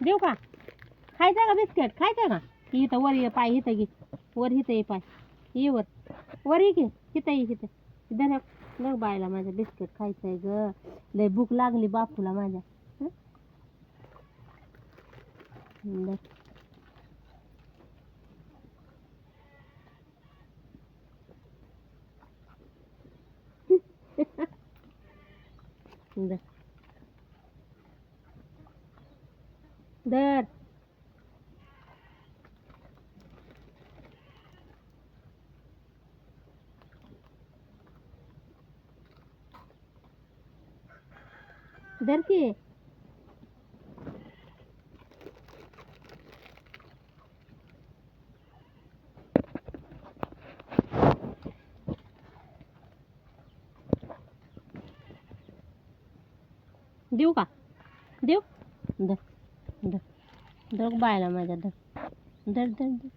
देऊ का? खायचं का बिस्किट? खायचं का? इथं वर ये, पाय इथं घे. वर इथं ये, पाय ये वर. वर ये की, इथं ये, इथं. धर बघ बायला माझ्या बिस्किट खायचंय ग. लय भूक लागली बापूला माझ्या. हं? धर. धर. धर. धर की. देऊ का? देऊ. धर धर धर बायला माझ्या. धर धर धर धर.